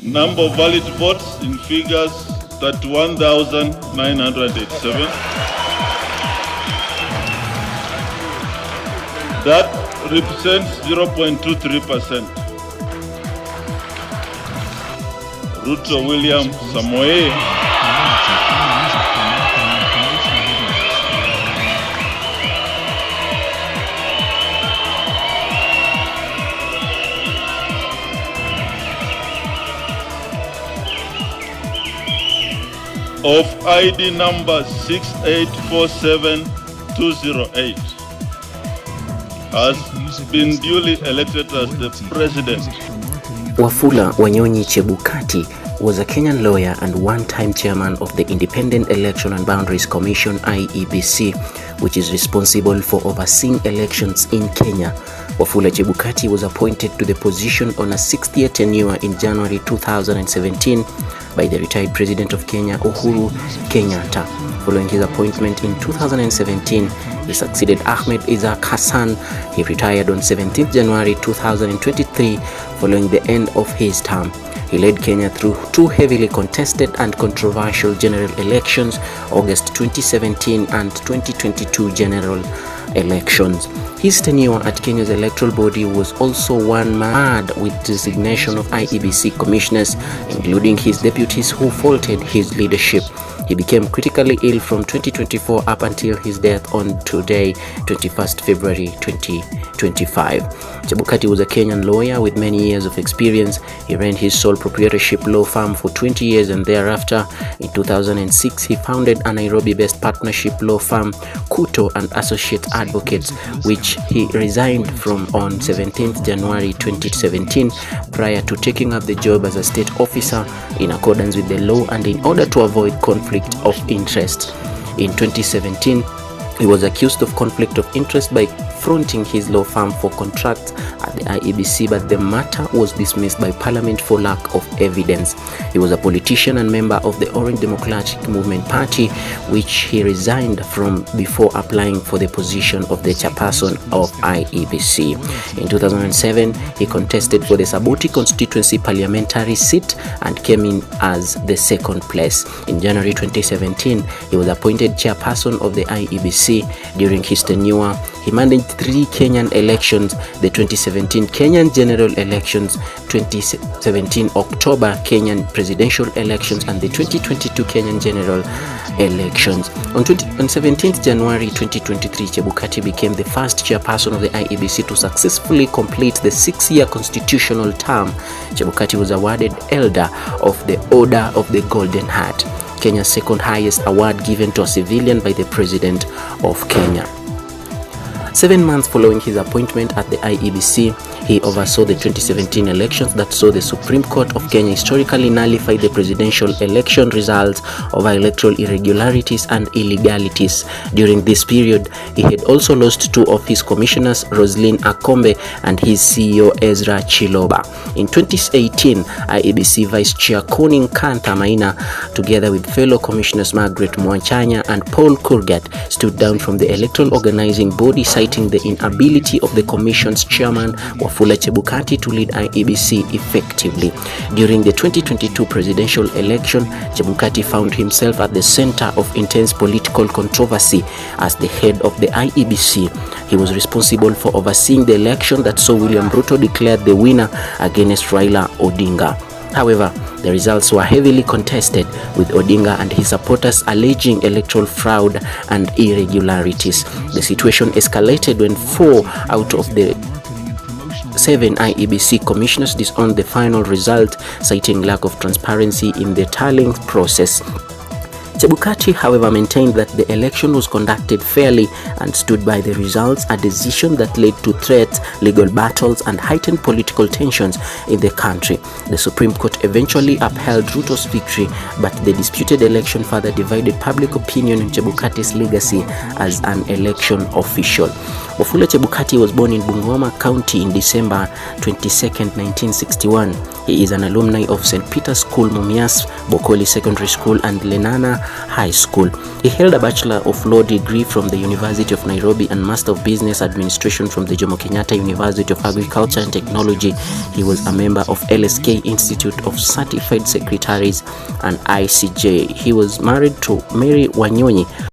Number of valid votes in figures 31,987. That represents 0.23%. Ruto William Samoei of ID number 6847208 has been duly elected as the president. Wafula Chebukati was a Kenyan lawyer and one-time chairman of the Independent Election and Boundaries Commission (IEBC), which is responsible for overseeing elections in Kenya. Wafula Chebukati was appointed to the position on a 6th-year tenure in January 2017 by the retired President of Kenya, Uhuru Kenyatta. Following his appointment in 2017, he succeeded Ahmed Isaac Hassan. He retired on 17th January 2023 following the end of his term. He led Kenya through two heavily contested and controversial general elections, August 2017 and 2022 general elections. His tenure at Kenya's electoral body was also one marred with designation of IEBC commissioners, including his deputies who faulted his leadership. He became critically ill from 2024 up until his death on today, 21st February 2025. Chebukati was a Kenyan lawyer with many years of experience. He ran his sole proprietorship law firm for 20 years and thereafter, in 2006, he founded a Nairobi-based partnership law firm, Kuto and Associate Advocates, which he resigned from on 17th January 2017 prior to taking up the job as a state officer in accordance with the law and in order to avoid conflict of interest. In 2017, he was accused of conflict of interest by fronting his law firm for contracts at the IEBC, but the matter was dismissed by Parliament for lack of evidence. He was a politician and member of the Orange Democratic Movement Party, which he resigned from before applying for the position of the chairperson of IEBC. In 2007, he contested for the Saboti constituency parliamentary seat and came in as the second place. In January 2017, he was appointed chairperson of the IEBC. During his tenure, he managed three Kenyan elections: the 2017 Kenyan general elections, 2017 October Kenyan presidential elections, and the 2022 Kenyan general elections. On 17th January 2023, Chebukati became the first chairperson of the IEBC to successfully complete the 6-year constitutional term. Chebukati was awarded Elder of the Order of the Golden Heart, Kenya's second highest award given to a civilian by the President of Kenya. 7 months following his appointment at the IEBC, he oversaw the 2017 elections that saw the Supreme Court of Kenya historically nullify the presidential election results over electoral irregularities and illegalities. During this period, he had also lost two of his commissioners, Roslyn Akombe and his CEO Ezra Chiloba. In 2018, IEBC Vice Chair Koning Kantha Maina, together with fellow commissioners Margaret Mwachanya and Paul Kurgat, stood down from the electoral organizing body, citing the inability of the Commission's chairman, Wafula Chebukati, to lead IEBC effectively. During the 2022 presidential election, Chebukati found himself at the center of intense political controversy as the head of the IEBC. He was responsible for overseeing the election that saw William Ruto declared the winner against Raila Odinga. However, the results were heavily contested, with Odinga and his supporters alleging electoral fraud and irregularities. The situation escalated when 4 out of the 7 IEBC commissioners disowned the final result, citing lack of transparency in the tallying process. Chebukati, however, maintained that the election was conducted fairly and stood by the results, a decision that led to threats, legal battles, and heightened political tensions in the country. The Supreme Court eventually upheld Ruto's victory, but the disputed election further divided public opinion on Chebukati's legacy as an election official. Wafula Chebukati was born in Bungoma County in December 22, 1961. He is an alumni of St. Peter's School, Mumias, Bokoli Secondary School, and Lenana High School. He held a Bachelor of Law degree from the University of Nairobi and Master of Business Administration from the Jomo Kenyatta University of Agriculture and Technology. He was a member of LSK Institute of Certified Secretaries and ICJ. He was married to Mary Wanyonyi,